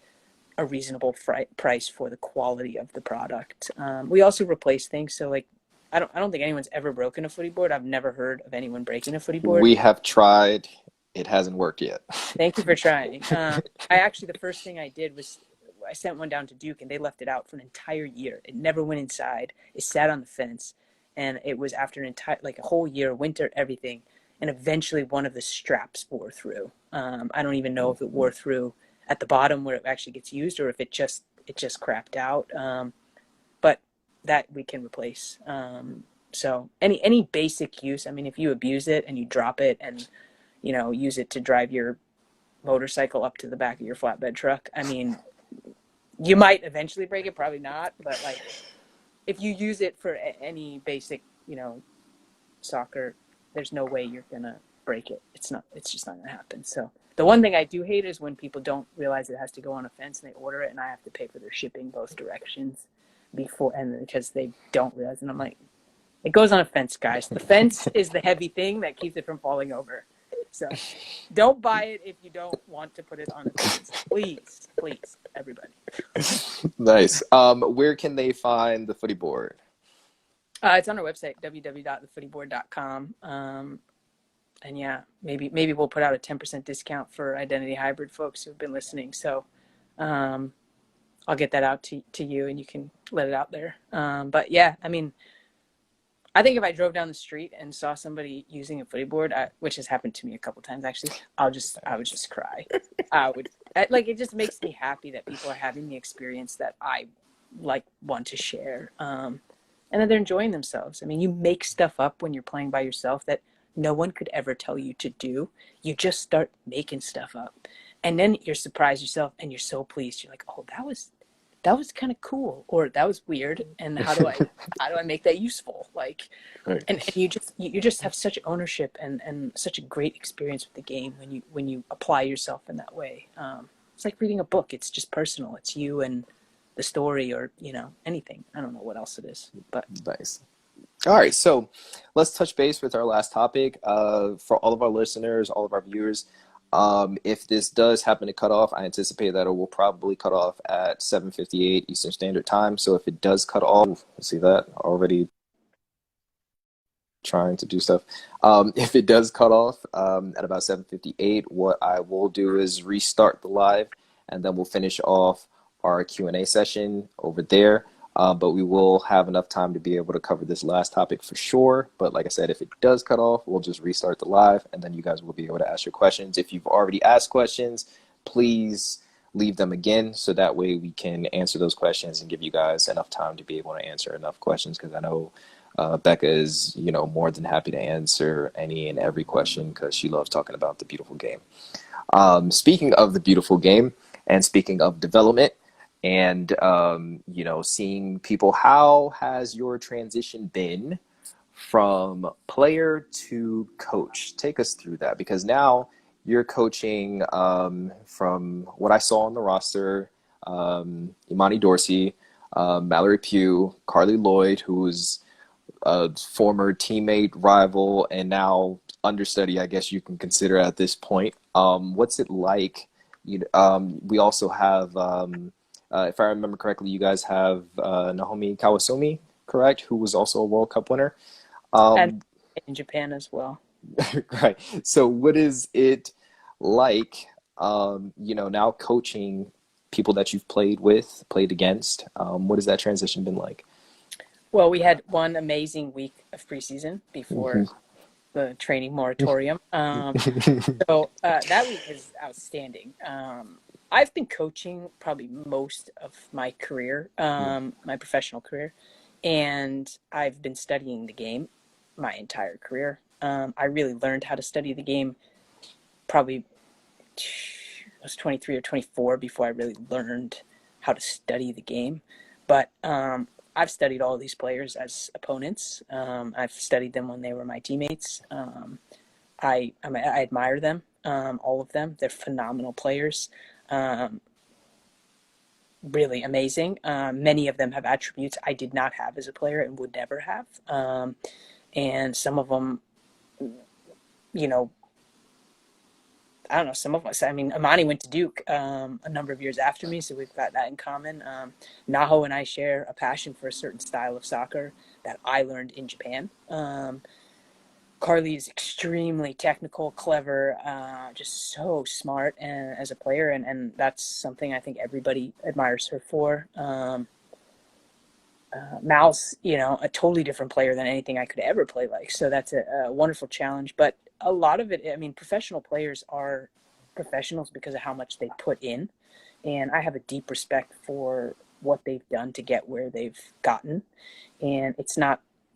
a reasonable price for the quality of the product. We also replace things, so, like, I don't think anyone's ever broken a footy board. I've never heard of anyone breaking a footy board. we have tried. It hasn't worked yet. Thank you for trying. I actually, the first thing I did was I sent one down to Duke, and they left it out for an entire year. It never went inside. It sat on the fence, and it was after an entire, like, a whole year, winter, everything, and eventually one of the straps wore through. I don't even know if it wore through at the bottom where it actually gets used, or if it just crapped out. But that we can replace. So any basic use. I mean, if you abuse it and you drop it and use it to drive your motorcycle up to the back of your flatbed truck, I mean, you might eventually break it, probably not, but, like, if you use it for any basic, soccer, there's no way you're gonna break it. It's just not gonna happen. So the one thing I do hate is when people don't realize it has to go on a fence and they order it, and I have to pay for their shipping both directions and because they don't realize, and I'm like, it goes on a fence, guys. The fence is the heavy thing that keeps it from falling over. So don't buy it if you don't want to put it on a fence. Please, please, everybody. Nice. Where can they find the footy board? It's on our website, www.thefootyboard.com. And yeah, maybe we'll put out a 10% discount for Identity Hybrid folks who've been listening. So um, I'll get that out to you, and you can let it out there. But yeah, I mean, I think if I drove down the street and saw somebody using a footy board, which has happened to me a couple times actually, I would just cry. Like, it just makes me happy that people are having the experience that I, like, want to share, and that they're enjoying themselves. I mean, you make stuff up when you're playing by yourself that no one could ever tell you to do. You just start making stuff up, and then you're surprised yourself, and you're so pleased. You're like, oh, that was kind of cool, or that was weird, and how do I make that useful, like, Right. and you just have such ownership and such a great experience with the game when you apply yourself in that way. It's like reading a book. It's just personal. It's you and the story, or anything. I don't know what else it is, but Nice. All right, so let's touch base with our last topic. For all of our listeners, all of our viewers, If this does happen to cut off, I anticipate that it will probably cut off at 7:58 Eastern Standard Time. So if it does cut off, see that already trying to do stuff. If it does cut off at about 7:58, what I will do is restart the live, and then we'll finish off our Q&A session over there. But we will have enough time to be able to cover this last topic for sure. But like I said, if it does cut off, we'll just restart the live, and then you guys will be able to ask your questions. If you've already asked questions, please leave them again so that way we can answer those questions and give you guys enough time to be able to answer enough questions, because I know Becca is, more than happy to answer any and every question because she loves talking about the beautiful game. Speaking of the beautiful game and speaking of development and, seeing people, how has your transition been from player to coach? Take us through that, because now you're coaching, from what I saw on the roster, Imani Dorsey, Mallory Pugh, Carly Lloyd, who's a former teammate, rival, and now understudy, I guess you can consider at this point. What's it like? We also have, if I remember correctly, you guys have Naomi Kawasumi, correct, who was also a World Cup winner. And Um, in Japan as well. right. So, what is it like? Now coaching people that you've played with, played against. What has that transition been like? Well, we had one amazing week of preseason Mhm. before the training moratorium. That week was outstanding. I've been coaching probably most of my career, my professional career, and I've been studying the game my entire career. I really learned how to study the game probably I was 23 or 24 before I really learned how to study the game. But I've studied all these players as opponents. I've studied them when they were my teammates. I admire them, all of them. They're phenomenal players, um, really amazing. Many of them have attributes I did not have as a player and would never have. And some of them, you know, I don't know, some of us. I mean, Amani went to Duke a number of years after me, so we've got that in common. Naho and I share a passion for a certain style of soccer that I learned in Japan. Carly is extremely technical, clever, just so smart and, as a player, and that's something I think everybody admires her for. Mal's, a totally different player than anything I could ever play like. So that's a wonderful challenge. But a lot of it, I mean, professional players are professionals because of how much they put in. And I have a deep respect for what they've done to get where they've gotten. And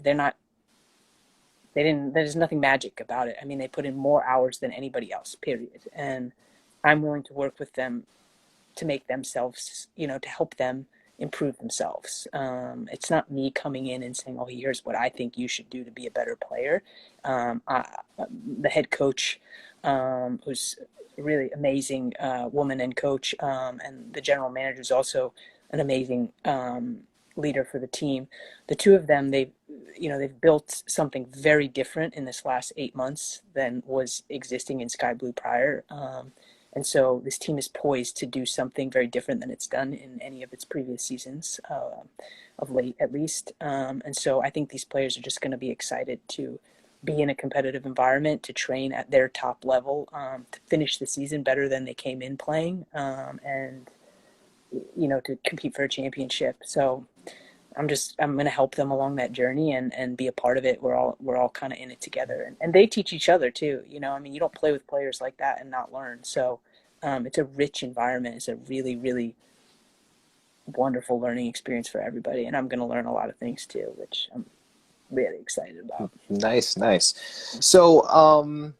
they're not, they didn't, there's nothing magic about it. I mean, they put in more hours than anybody else, period. And I'm willing to work with them to make themselves, to help them improve themselves. It's not me coming in and saying, "Oh, here's what I think you should do to be a better player." The head coach, who's a really amazing woman and coach, and the general manager is also an amazing leader for the team. The two of them, they've built something very different in this last 8 months than was existing in Sky Blue prior. And so this team is poised to do something very different than it's done in any of its previous seasons, of late at least. And so I think these players are just going to be excited to be in a competitive environment, to train at their top level, to finish the season better than they came in playing, and to compete for a championship. So I'm going to help them along that journey and be a part of it. We're all kind of in it together, and they teach each other too. I mean, you don't play with players like that and not learn. So it's a rich environment. It's a really, really wonderful learning experience for everybody. And I'm going to learn a lot of things too, which I'm really excited about. Nice, nice. So,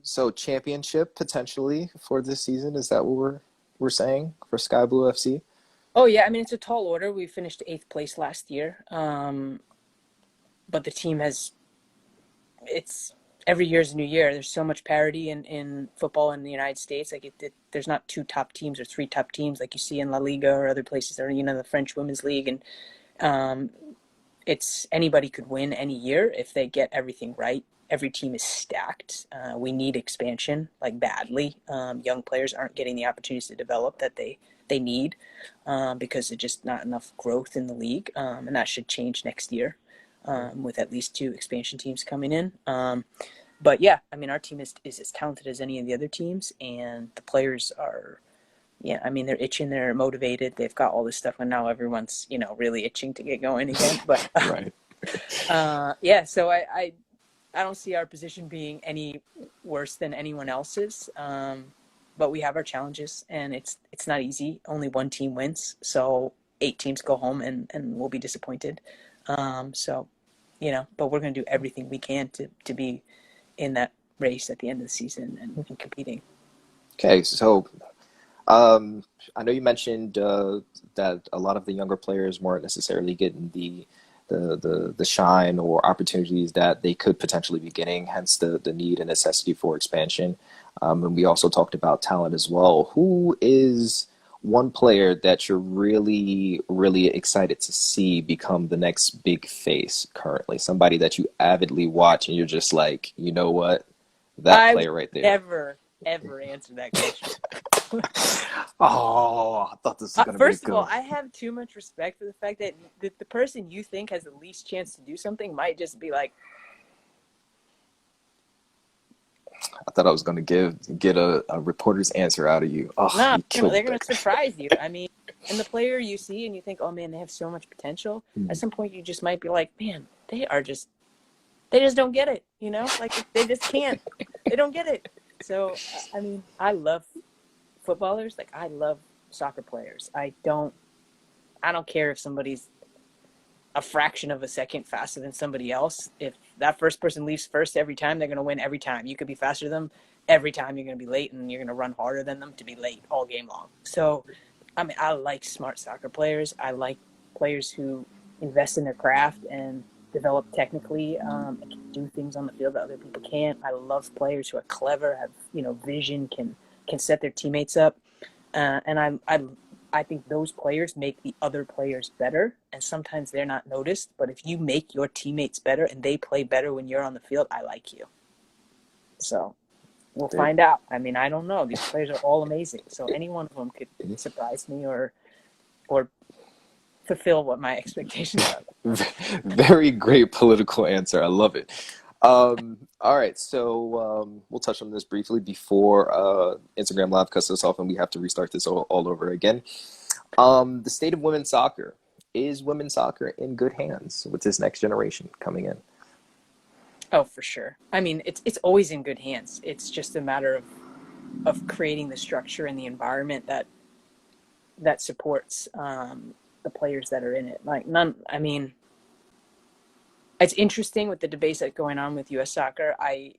so championship potentially for this season. Is that what we're saying for Sky Blue FC? Oh yeah, I mean it's a tall order. We finished eighth place last year, but the team has it's every year is a new year. There's so much parity in football in the United States. Like there's not two top teams or three top teams like you see in La Liga or other places, or the French Women's League. And it's anybody could win any year if they get everything right. Every team is stacked. We need expansion like badly. Young players aren't getting the opportunities to develop that they need because there's just not enough growth in the league, and that should change next year with at least two expansion teams coming in. But yeah, I mean, our team is as talented as any of the other teams, and the players are, yeah, I mean, they're itching, they're motivated, they've got all this stuff, and now everyone's, really itching to get going again. But Right. yeah, so I don't see our position being any worse than anyone else's. But we have our challenges, and it's not easy. Only one team wins, so 8 teams go home, and we'll be disappointed. So, but we're going to do everything we can to be in that race at the end of the season and competing. Okay, so um, I know you mentioned that a lot of the younger players weren't necessarily getting the shine or opportunities that they could potentially be getting, hence the need and necessity for expansion. And we also talked about talent as well. Who is one player that you're really, really excited to see become the next big face currently? Somebody that you avidly watch and you're just like, you know what? That I would player right there. never, ever answer that question. Oh, I thought this was going to be a First of good all, one. I have too much respect for the fact that the person you think has the least chance to do something might just be like, I thought I was going to get a reporter's answer out of you. Oh, no, you killed me, they're gonna Becca. surprise you. I mean, and the player you see and you think, oh man, they have so much potential. At Hmm. some point, you just might be like, man, they just don't get it. Like they just can't. They don't get it. So I mean, I love footballers. Like I love soccer players. I don't care if somebody's a fraction of a second faster than somebody else. If that first person leaves first every time, they're going to win every time. You could be faster than them every time. You're going to be late, and you're going to run harder than them to be late all game long. So, I mean, I like smart soccer players. I like players who invest in their craft and develop technically and can do things on the field that other people can't. I love players who are clever, have vision, can set their teammates up, and I think those players make the other players better, and sometimes they're not noticed. But if you make your teammates better and they play better when you're on the field, I like you. So we'll There, find out. I mean, I don't know. These players are all amazing, so any one of them could surprise me or fulfill what my expectations are. very great political answer. I love it. All right, so we'll touch on this briefly before Instagram Live cuts us off and we have to restart this all over again. The state of women's soccer. Is women's soccer in good hands with this next generation coming in? Oh, for sure. I mean, it's always in good hands. It's just a matter of creating the structure and the environment that supports the players that are in it. Like none. I mean, it's interesting with the debates that are going on with U.S. soccer. I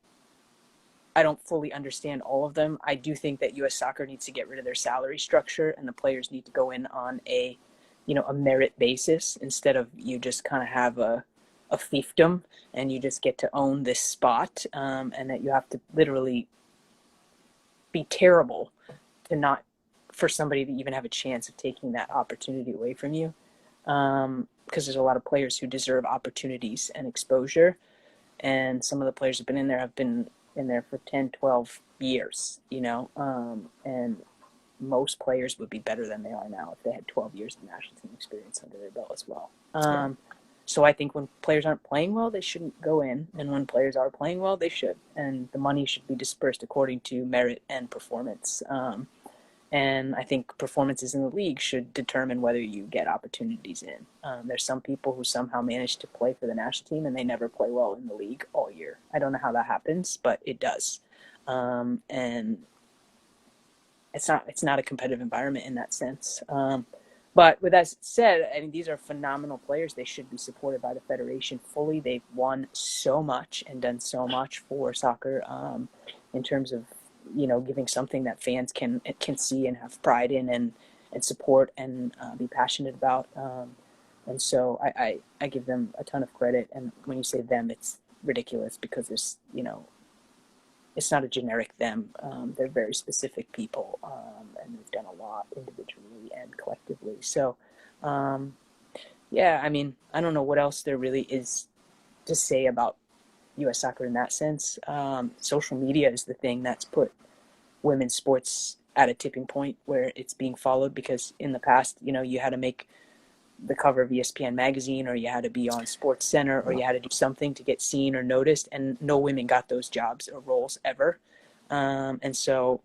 don't fully understand all of them. I do think that U.S. soccer needs to get rid of their salary structure, and the players need to go in on a merit basis instead of you just kind of have a fiefdom and you just get to own this spot, and that you have to literally be terrible to not for somebody to even have a chance of taking that opportunity away from you. Because there's a lot of players who deserve opportunities and exposure, and some of the players have been in there for 10, 12 years, and most players would be better than they are now if they had 12 years of national team experience under their belt as well. Yeah. So I think when players aren't playing well, they shouldn't go in, and when players are playing well, they should, and the money should be dispersed according to merit and performance. And I think performances in the league should determine whether you get opportunities in. There's some people who somehow manage to play for the national team and they never play well in the league all year. I don't know how that happens, but it does. And it's not a competitive environment in that sense. But with that said, I mean, these are phenomenal players. They should be supported by the federation fully. They've won so much and done so much for soccer in terms of giving something that fans can see and have pride in and support and be passionate about. And so I give them a ton of credit. And when you say them, it's ridiculous because it's not a generic them. They're very specific people, and they've done a lot individually and collectively. So, Yeah, I mean, I don't know what else there really is to say about U.S. soccer in that sense. Social media is the thing that's put women's sports at a tipping point where it's being followed, because in the past, you had to make the cover of ESPN magazine, or you had to be on Sports Center, or you had to do something to get seen or noticed, and no women got those jobs or roles ever. And so,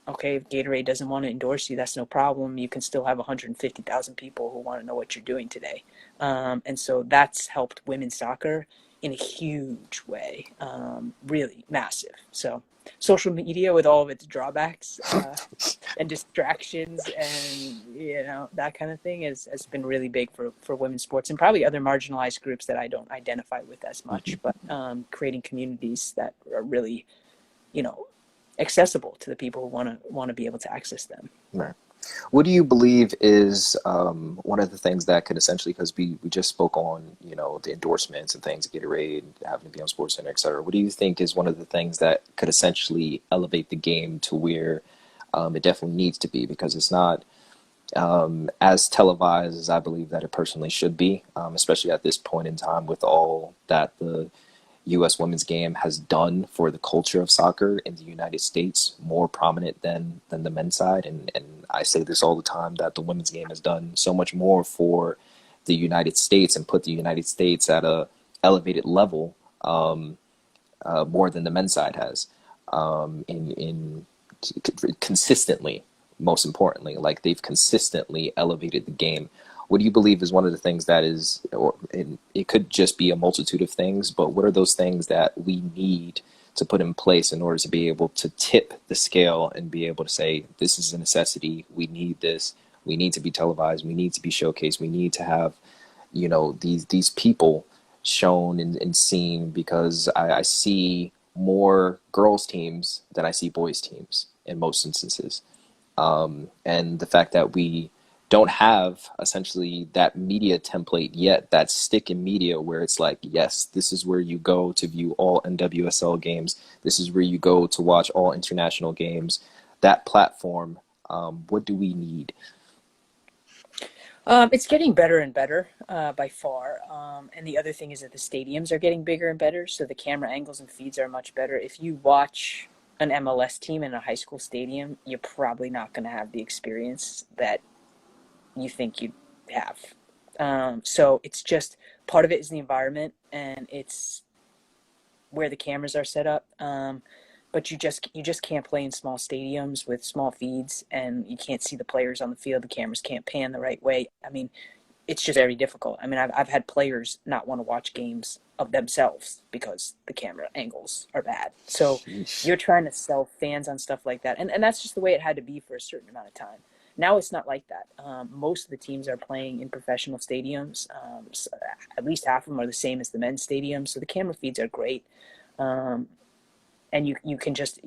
okay, if Gatorade doesn't want to endorse you, that's no problem. You can still have 150,000 people who want to know what you're doing today. And so that's helped women's soccer in a huge way, really massive. So social media, with all of its drawbacks, and distractions, and that kind of thing, has been really big for women's sports, and probably other marginalized groups that I don't identify with as much, but creating communities that are really, you know accessible to the people who want to be able to access them. Right. What do you believe is one of the things that could essentially, because we just spoke on, the endorsements and things, Gatorade, having to be on SportsCenter, et cetera. What do you think is one of the things that could essentially elevate the game to where it definitely needs to be? Because it's not as televised as I believe that it personally should be, especially at this point in time with all that the U.S. women's game has done for the culture of soccer in the United States, more prominent than the men's side. And I say this all the time, that the women's game has done so much more for the United States and put the United States at a elevated level, more than the men's side has, in consistently. Most importantly, like, they've consistently elevated the game. What do you believe is one of the things that is, or it could just be a multitude of things, but what are those things that we need to put in place in order to be able to tip the scale and be able to say, this is a necessity, we need this, we need to be televised, we need to be showcased, we need to have, these people shown and seen, because I see more girls teams than I see boys teams in most instances. And the fact that we don't have essentially that media template yet, that stick in media where it's like, yes, this is where you go to view all NWSL games. This is where you go to watch all international games. That platform, what do we need? It's getting better and better, by far. And the other thing is that the stadiums are getting bigger and better, so the camera angles and feeds are much better. If you watch an MLS team in a high school stadium, you're probably not going to have the experience that you think you'd have. So it's just, part of it is the environment, and it's where the cameras are set up. But you just can't play in small stadiums with small feeds, and you can't see the players on the field. The cameras can't pan the right way. I mean, it's just very difficult. I mean, I've had players not want to watch games of themselves because the camera angles are bad. So Sheesh. you're trying to sell fans on stuff like that, and that's just the way it had to be for a certain amount of time. Now it's not like that. Most of the teams are playing in professional stadiums. So at least half of them are the same as the men's stadiums. So the camera feeds are great, um, and you can just,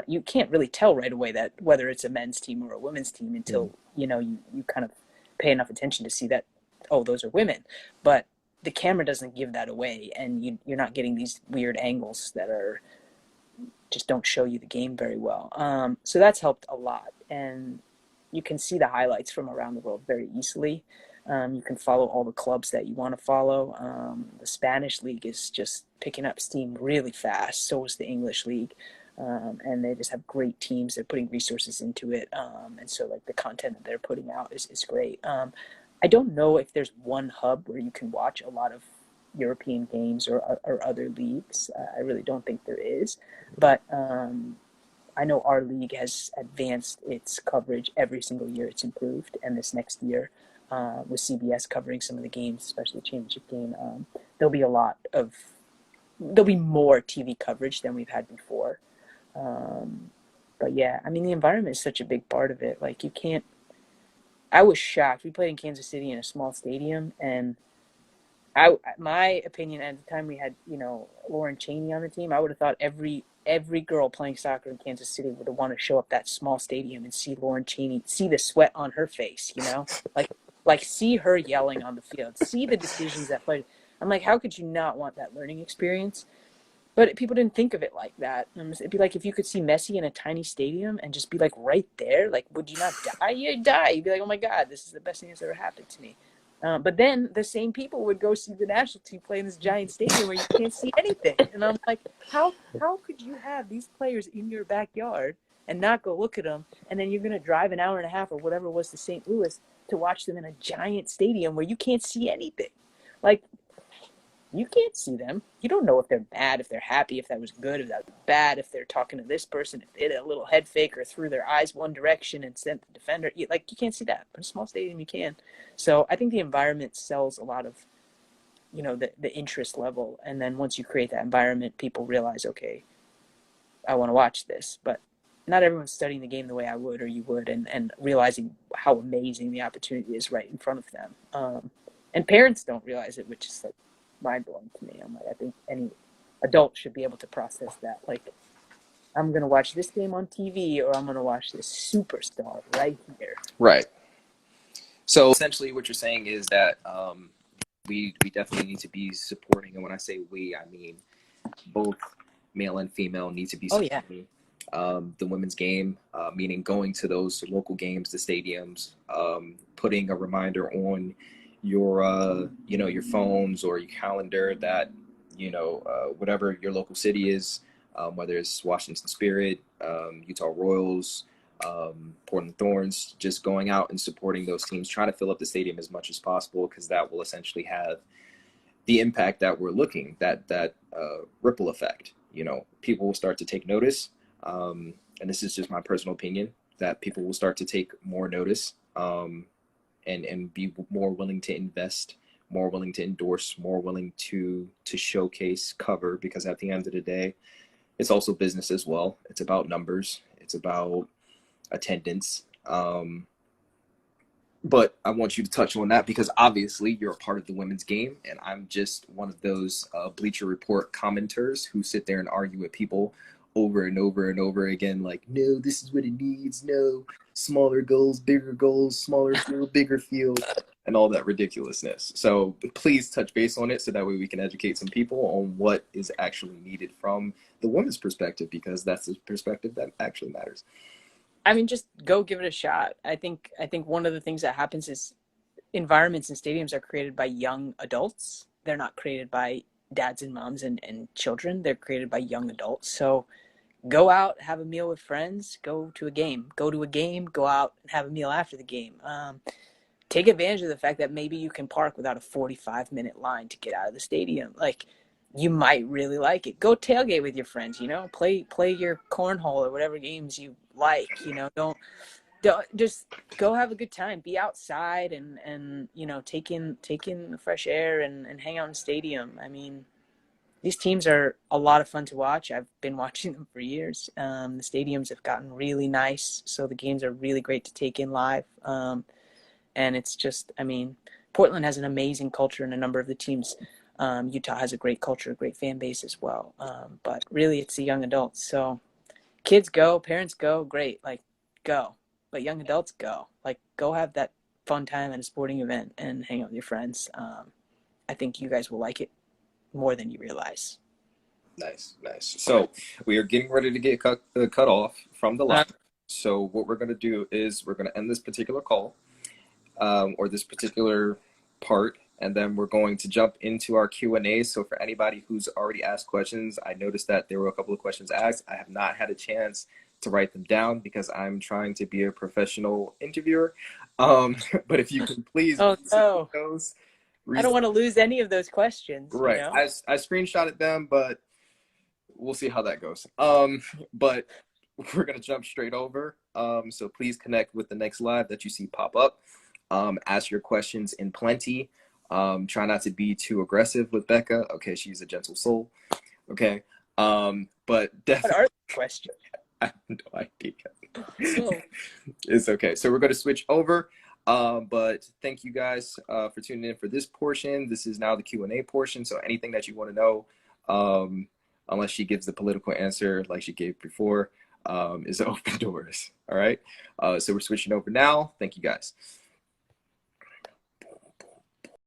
you can't really tell right away that whether it's a men's team or a women's team Mm, until you kind of pay enough attention to see that, oh, those are women. But the camera doesn't give that away, and you're not getting these weird angles that are just don't show you the game very well. So that's helped a lot, and you can see the highlights from around the world very easily. You can follow all the clubs that you want to follow. The Spanish league is just picking up steam really fast. So is the English league, and they just have great teams. They're putting resources into it, and so like the content that they're putting out is great. I don't know if there's one hub where you can watch a lot of European games or other leagues. I really don't think there is, but I know our league has advanced its coverage every single year. It's improved, and this next year, with CBS covering some of the games, especially the championship game, there'll be a lot of there'll be more TV coverage than we've had before. Um, but yeah, I mean, the environment is such a big part of it. Like, you can't. I was shocked. We played in Kansas City in a small stadium, and my opinion, at the time we had Lauren Cheney on the team, I would have thought every girl playing soccer in Kansas City would have wanted to show up that small stadium and see Lauren Cheney, see the sweat on her face, like see her yelling on the field, see the decisions that played. I'm like, how could you not want that learning experience? But people didn't think of it like that. It'd be like if you could see Messi in a tiny stadium and just be like right there, like, would you not die? You'd die. You'd be like, oh my God, this is the best thing that's ever happened to me. But then the same people would go see the national team play in this giant stadium where you can't see anything. And I'm like, how could you have these players in your backyard and not go look at them? And then you're going to drive an hour and a half or whatever it was to St. Louis to watch them in a giant stadium where you can't see anything. Like, you can't see them. You don't know if they're bad, if they're happy, if that was good, if that was bad, if they're talking to this person, if they did a little head fake or threw their eyes one direction and sent the defender. You can't see that. But in a small stadium, you can. So I think the environment sells a lot of, the interest level. And then once you create that environment, people realize, okay, I want to watch this. But not everyone's studying the game the way I would or you would, and realizing how amazing the opportunity is right in front of them. And parents don't realize it, which is like mind blowing to me. I'm like, I think any adult should be able to process that. Like, I'm gonna watch this game on TV, or I'm gonna watch this superstar right here. Right. So essentially, what you're saying is that we definitely need to be supporting, and when I say we, I mean both male and female need to be Oh yeah. supporting the women's game, meaning going to those local games, the stadiums, putting a reminder on your your phones or your calendar that whatever your local city is, whether it's Washington Spirit, Utah Royals, Portland Thorns, just going out and supporting those teams, trying to fill up the stadium as much as possible, because that will essentially have the impact that we're looking, that ripple effect. People will start to take notice, and this is just my personal opinion, that people will start to take more notice, and be more willing to invest, more willing to endorse, more willing to showcase, cover, because at the end of the day, it's also business as well. It's about numbers. It's about attendance. But I want you to touch on that because obviously you're a part of the women's game, and I'm just one of those Bleacher Report commenters who sit there and argue with people over and over and over again, like, no, this is what it needs. No, smaller goals, smaller field, bigger field, and all that ridiculousness. So please touch base on it so that way we can educate some people on what is actually needed from the women's perspective, because that's the perspective that actually matters. I mean, just go give it a shot. I think one of the things that happens is environments and stadiums are created by young adults. They're not created by dads and moms and children. They're created by young adults. So go out, have a meal with friends, go to a game, go out and have a meal after the game. Take advantage of the fact that maybe you can park without a 45-minute line to get out of the stadium. Like, you might really like it. Go tailgate with your friends, play your cornhole or whatever games you like, don't just go have a good time, be outside and take in the fresh air and hang out in the stadium. I mean, these teams are a lot of fun to watch. I've been watching them for years. The stadiums have gotten really nice, so the games are really great to take in live. And it's just, I mean, Portland has an amazing culture in a number of the teams. Utah has a great culture, a great fan base as well. But really, it's the young adults. So kids go, parents go, great, like, go. But young adults go. Like, go have that fun time at a sporting event and hang out with your friends. I think you guys will like it more than you realize. Nice, nice. So we are getting ready to get cut off from the Uh, live. So what we're going to do is we're going to end this particular call, or this particular part, and then we're going to jump into our Q&A. So for anybody who's already asked questions, I noticed that there were a couple of questions asked. I have not had a chance to write them down because I'm trying to be a professional interviewer. But if you can please oh resubmit no, those. I don't want to lose any of those questions. Right. I screenshotted them, but we'll see how that goes. But we're gonna jump straight over. So please connect with the next live that you see pop up. Ask your questions in plenty. Try not to be too aggressive with Becca. Okay, she's a gentle soul. Okay. But What definitely are the questions? I have no idea. So, It's okay. So we're gonna switch over. But thank you guys for tuning in for this portion. This is now the Q&A portion. So anything that you want to know, unless she gives the political answer like she gave before, is open doors. All right. So we're switching over now. Thank you guys.